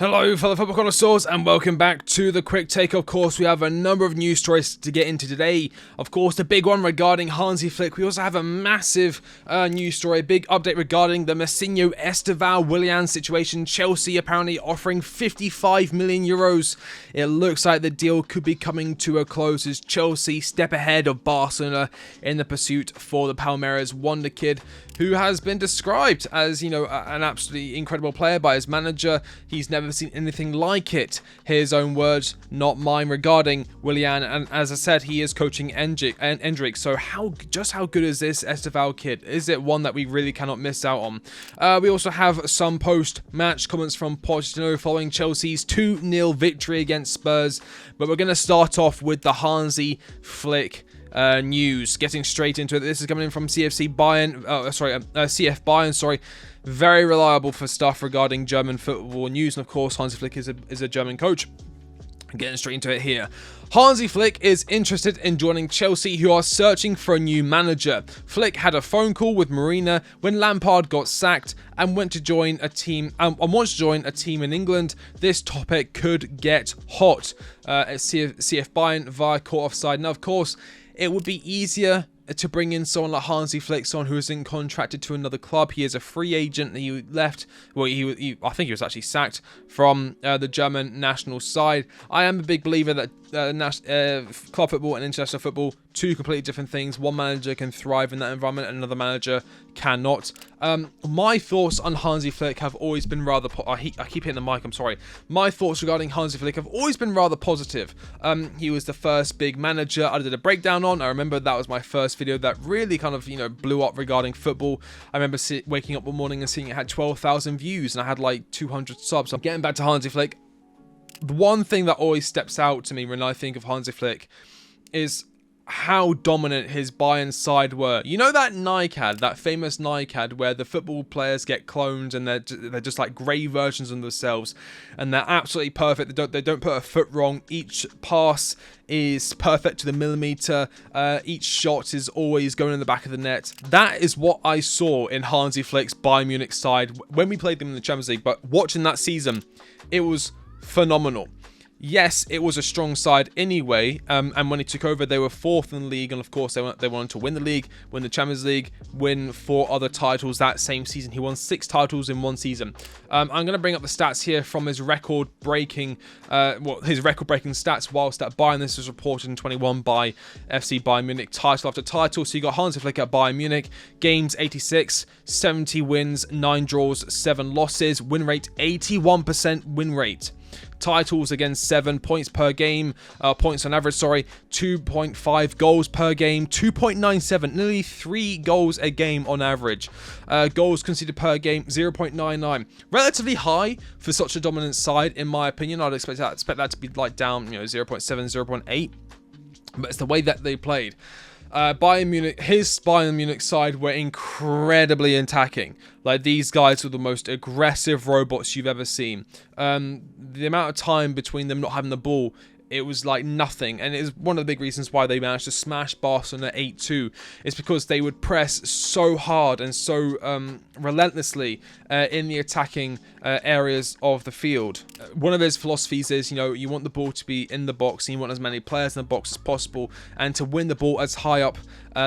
Hello fellow football connoisseurs and welcome back to the quick take. Of course, we have a number of news stories to get into today. Of course, the big one regarding Hansi Flick. We also have a massive news story, a big update regarding the Messinho Estevao Willian situation. Chelsea apparently offering 55 million euros. It looks like the deal could be coming to a close as Chelsea step ahead of Barcelona in the pursuit for the Palmeiras wonder kid, who has been described as, an absolutely incredible player by his manager. He's never seen anything like it. His own words, not mine, regarding Willian. And as I said, he is coaching Endrick. So how good is this Estevao kid? Is it one that we really cannot miss out on? We also have some post-match comments from Pochettino following Chelsea's 2-0 victory against Spurs. But we're going to start off with the Hansi Flick news. Getting straight into it. This is coming in from CF Bayern. Very reliable for stuff regarding German football news, and of course Hansi Flick is a German coach. Getting straight into it here. Hansi Flick is interested in joining Chelsea, who are searching for a new manager. Flick had a phone call with Marina when Lampard got sacked and wants to join a team in England. This topic could get hot. At CF Bayern via caught offside. Now, of course, it would be easier to bring in someone like Hansi Flick, someone who isn't contracted to another club. He is a free agent. He left. Well, I think he was actually sacked from the German national side. I am a big believer that club football and international football, two completely different things. One manager can thrive in that environment, and another manager cannot. My thoughts on Hansi Flick have always been rather... I keep hitting the mic, I'm sorry. My thoughts regarding Hansi Flick have always been rather positive. He was the first big manager I did a breakdown on. I remember that was my first video that really kind of, blew up regarding football. I remember waking up one morning and seeing it had 12,000 views and I had like 200 subs. I'm getting back to Hansi Flick. The one thing that always steps out to me when I think of Hansi Flick is how dominant his Bayern side were. You know that Nike ad, that famous Nike ad where the football players get cloned and they're just like grey versions of themselves, and they're absolutely perfect. They don't put a foot wrong. Each pass is perfect to the millimeter. Each shot is always going in the back of the net. That is what I saw in Hansi Flick's Bayern Munich side when we played them in the Champions League. But watching that season, it was phenomenal. Yes, it was a strong side anyway, and when he took over, they were 4th in the league, and of course, they wanted to win the league, win the Champions League, win 4 other titles that same season. He won 6 titles in one season. I'm going to bring up the stats here from his record-breaking stats whilst at Bayern. This was reported in 21 by FC Bayern Munich, title after title. So you got Hansi Flick at Bayern Munich, games 86, 70 wins, 9 draws, 7 losses, win rate 81% win rate. Titles again, 7 points per game, points on average, 2.5 goals per game, 2.97, nearly 3 goals a game on average. Goals conceded per game, 0.99. Relatively high for such a dominant side, in my opinion. I'd expect that to be like down, 0.7, 0.8. But it's the way that they played. His Bayern Munich side were incredibly attacking. Like, these guys were the most aggressive robots you've ever seen. The amount of time between them not having the ball, it was like nothing, and it is one of the big reasons why they managed to smash Barcelona 8-2. It's because they would press so hard and so relentlessly in the attacking areas of the field. One of his philosophies is, you want the ball to be in the box, and you want as many players in the box as possible, and to win the ball as high up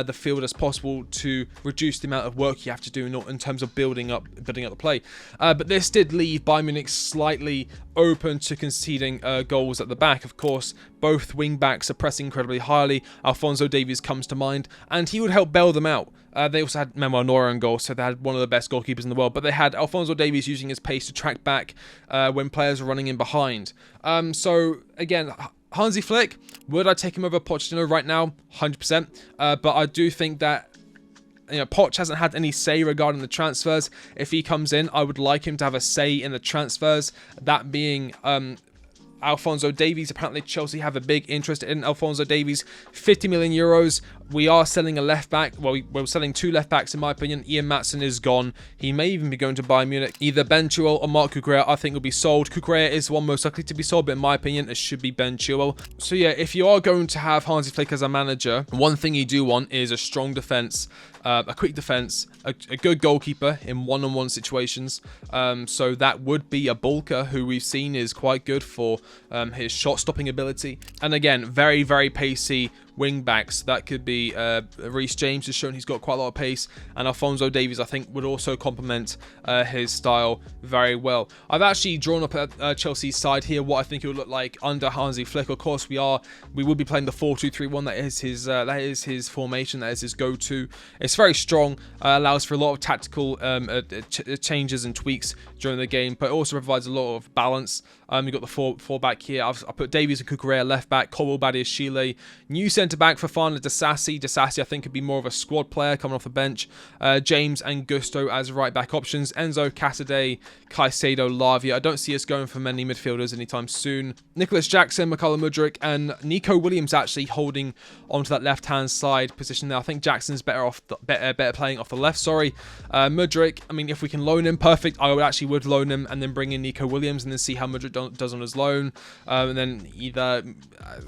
the field as possible to reduce the amount of work you have to do in terms of building up the play. But this did leave Bayern Munich slightly open to conceding goals at the back. Of course, both wing backs are pressing incredibly highly. Alphonso Davies comes to mind, and he would help bail them out. They also had Manuel Neuer in goal, so they had one of the best goalkeepers in the world. But they had Alphonso Davies using his pace to track back when players were running in behind. So again, Hansi Flick, would I take him over Pochettino right now? 100%. But I do think that Poch hasn't had any say regarding the transfers. If he comes in, I would like him to have a say in the transfers. That being Alphonso Davies. Apparently Chelsea have a big interest in Alphonso Davies. 50 million euros. We are selling a left back. Well, we're selling 2 left backs in my opinion. Ian Maatsen is gone. He may even be going to Bayern Munich. Either Ben Chilwell or Marc Cucurella I think will be sold. Cucurella is the one most likely to be sold, but in my opinion it should be Ben Chilwell. So yeah, if you are going to have Hansi Flick as a manager, one thing you do want is a strong defence a quick defense, a good goalkeeper in one-on-one situations. So that would be a Bulka, who we've seen is quite good for his shot-stopping ability. And again, very, very pacey wing backs. That could be Reece James has shown he's got quite a lot of pace, and Alphonso Davies I think would also complement his style very well. I've actually drawn up a Chelsea's side here, what I think it would look like under Hansi Flick. Of course, we will be playing the 4-2-3-1. That is his formation. That is his go-to. It's very strong. Allows for a lot of tactical changes and tweaks during the game, but it also provides a lot of balance. You've got the four back here. I put Davies and Cucurella left back, Colwell Badiashile, new centre back for Fana Disasi. Disasi I think could be more of a squad player coming off the bench. James and Gusto as right back options. Enzo, Casadei, Caicedo, Lavia. I don't see us going for many midfielders anytime soon. Nicholas Jackson, McCullough Mudryk, and Nico Williams actually holding onto that left hand side position there. I think Jackson's better playing off the left. Sorry, Mudryk. I mean, if we can loan him, perfect. I would loan him and then bring in Nico Williams and then see how Mudryk does on his loan, and then either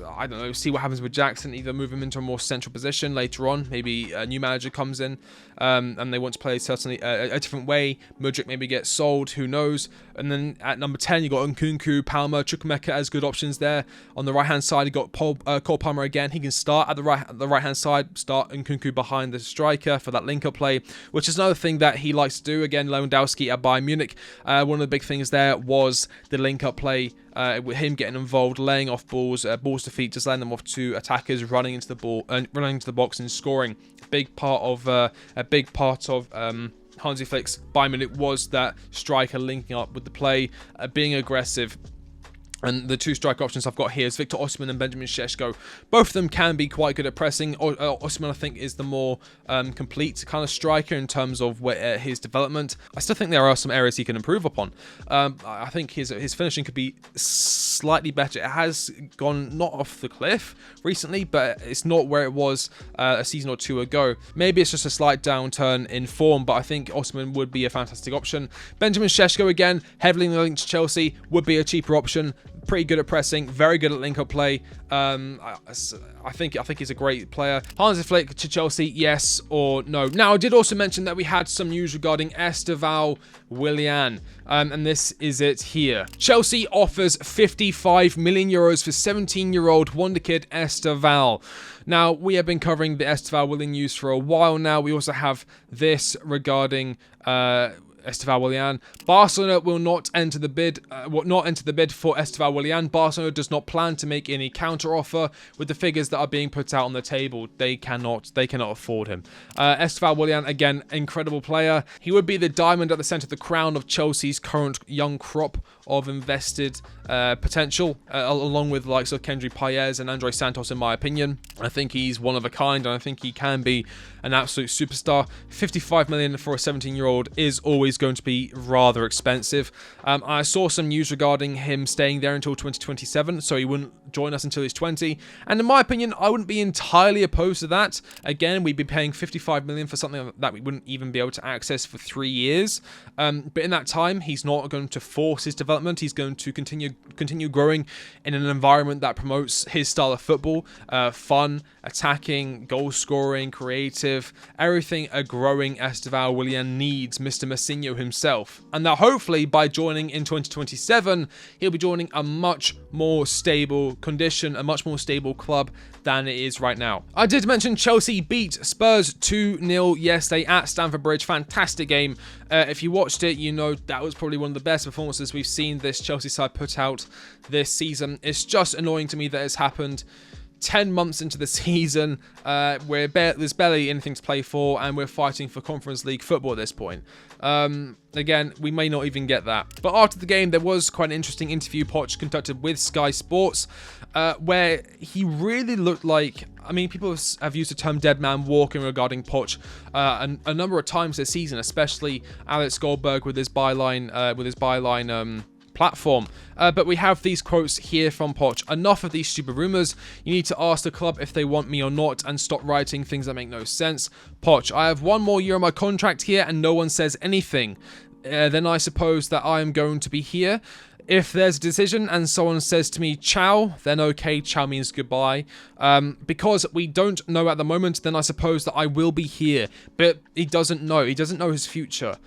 I don't know, see what happens with Jackson. Either move him into a more central position later on. Maybe a new manager comes in and they want to play certainly a different way. Mudryk maybe gets sold. Who knows? And then at number 10, you got Nkunku, Palmer, Chukwuemeka as good options there. On the right hand side, you got Cole Palmer again. He can start at the right hand side. Start Nkunku behind the striker for that link up play, which is another thing that he likes to do. Again, Lewandowski at Bayern Munich. One of the big things there was the link up play. With him getting involved, laying off balls to feet, just laying them off to attackers, running into the box and scoring. A big part of Hansi Flick's Bayern Munich was that striker linking up with the play, being aggressive. And the two strike options I've got here is Victor Osimhen and Benjamin Šeško. Both of them can be quite good at pressing. Osimhen, I think, is the more complete kind of striker in terms of his development. I still think there are some areas he can improve upon. I think his finishing could be slightly better. It has gone not off the cliff recently, but it's not where it was a season or two ago. Maybe it's just a slight downturn in form, but I think Osimhen would be a fantastic option. Benjamin Šeško, again, heavily linked to Chelsea, would be a cheaper option. Pretty good at pressing, very good at link-up play. I think he's a great player. Hansi Flick to Chelsea, yes or no? Now, I did also mention that we had some news regarding Estevao Willian, and this is it here. Chelsea offers 55 million euros for 17-year-old wonderkid Estevao. Now, we have been covering the Estevao Willian news for a while now. We also have this regarding Estevao Willian. Barcelona will not enter the bid. For Estevao Willian. Barcelona does not plan to make any counter offer with the figures that are being put out on the table. They cannot afford him. Estevao Willian, again, incredible player. He would be the diamond at the centre of the crown of Chelsea's current young crop of invested potential, along with the likes of Kendry Paez and Andre Santos, in my opinion. I think he's one of a kind, and I think he can be an absolute superstar. 55 million for a 17-year-old is always going to be rather expensive. I saw some news regarding him staying there until 2027, so he wouldn't join us until he's 20. And in my opinion, I wouldn't be entirely opposed to that. Again, we'd be paying 55 million for something that we wouldn't even be able to access for 3 years. But in that time, he's not going to force his development. He's going to continue growing in an environment that promotes his style of football, fun, attacking, goal scoring, creative, everything a growing Estevao Willian needs, Mr. Messinho himself. And that hopefully by joining in 2027, he'll be joining a much more stable condition, a much more stable club than it is right now. I did mention Chelsea beat Spurs 2-0 yesterday at Stamford Bridge. Fantastic game. If you watched it, you know that was probably one of the best performances we've seen this Chelsea side put out this season. It's just annoying to me that it's happened 10 months into the season, where there's barely anything to play for, and we're fighting for Conference League football at this point. Again, we may not even get that. But after the game, there was quite an interesting interview Poch conducted with Sky Sports, where he really looked like, I mean, people have used the term dead man walking regarding Poch a number of times this season, especially Alex Goldberg with his byline platform. But we have these quotes here from Poch. Enough of these stupid rumours. You need to ask the club if they want me or not, and stop writing things that make no sense. Poch, I have 1 more year on my contract here and no one says anything. Then I suppose that I am going to be here. If there's a decision and someone says to me, ciao, then okay, ciao means goodbye. Because we don't know at the moment, then I suppose that I will be here. But he doesn't know. He doesn't know his future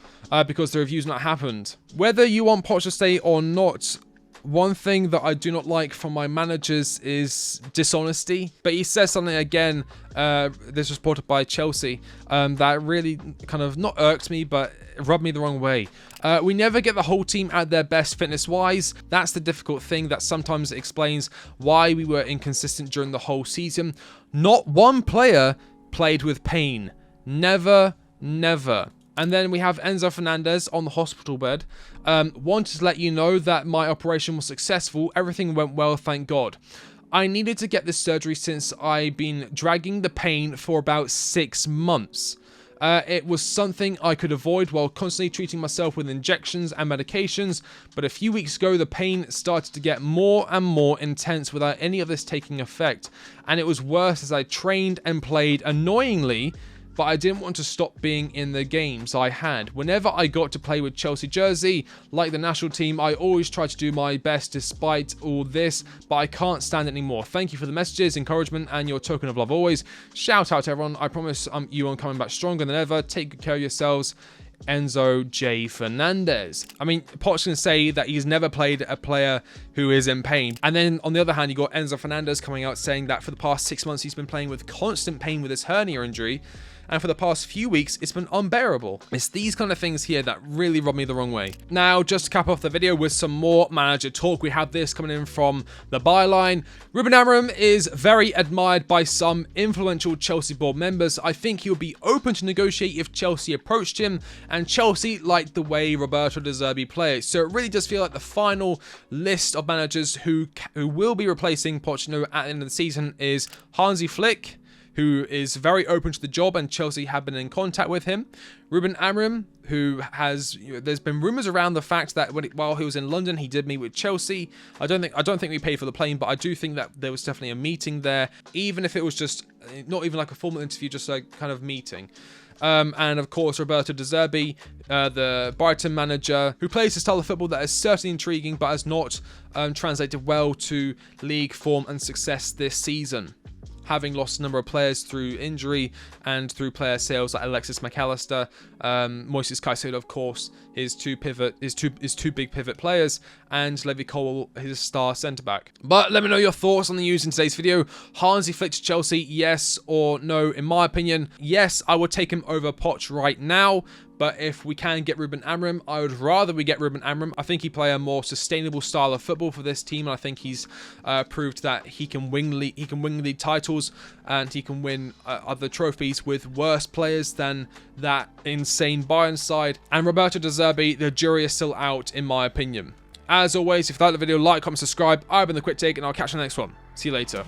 because the review's not happened. Whether you want Poch to stay or not, one thing that I do not like from my managers is dishonesty. But he says something again, this was reported by Chelsea, that really kind of not irked me, but rubbed me the wrong way. We never get the whole team at their best fitness-wise. That's the difficult thing that sometimes explains why we were inconsistent during the whole season. Not one player played with pain. Never, never. And then we have Enzo Fernandez on the hospital bed. Wanted to let you know that my operation was successful. Everything went well, thank God. I needed to get this surgery since I've been dragging the pain for about 6 months. It was something I could avoid while constantly treating myself with injections and medications, but a few weeks ago the pain started to get more and more intense without any of this taking effect, and it was worse as I trained and played annoyingly, but I didn't want to stop being in the games I had. Whenever I got to play with Chelsea jersey, like the national team, I always tried to do my best despite all this, but I can't stand it anymore. Thank you for the messages, encouragement, and your token of love always. Shout out to everyone. I promise you I'm coming back stronger than ever. Take good care of yourselves. Enzo J. Fernandez. I mean, Poch can say that he's never played a player who is in pain. And then on the other hand, you got Enzo Fernandez coming out saying that for the past 6 months, he's been playing with constant pain with his hernia injury. And for the past few weeks, it's been unbearable. It's these kind of things here that really rub me the wrong way. Now, just to cap off the video with some more manager talk, we have this coming in from the byline. Ruben Amorim is very admired by some influential Chelsea board members. I think he'll be open to negotiate if Chelsea approached him, and Chelsea liked the way Roberto De Zerbi plays. So it really does feel like the final list of managers who will be replacing Pochettino at the end of the season is Hansi Flick, who is very open to the job, and Chelsea have been in contact with him. Ruben Amorim, who has, there's been rumours around the fact that while he was in London, he did meet with Chelsea. I don't think we paid for the plane, but I do think that there was definitely a meeting there, even if it was just not even like a formal interview, just a kind of meeting. And of course, Roberto De Zerbi, the Brighton manager, who plays a style of football that is certainly intriguing, but has not translated well to league form and success this season, having lost a number of players through injury and through player sales like Alexis McAllister, Moises Caicedo, of course, his two big pivot players, and Levi Colwill, his star centre-back. But let me know your thoughts on the news in today's video. Hansi Flick to Chelsea, yes or no? In my opinion, yes, I would take him over Poch right now. But if we can get Ruben Amorim, I would rather we get Ruben Amorim. I think he play a more sustainable style of football for this team, and I think he's proved that he can win league titles, and he can win other trophies with worse players than that insane Bayern side. And Roberto De Zerbi, the jury is still out, in my opinion. As always, if you like the video, like, comment, subscribe. I've been the Quick Take, and I'll catch you on the next one. See you later.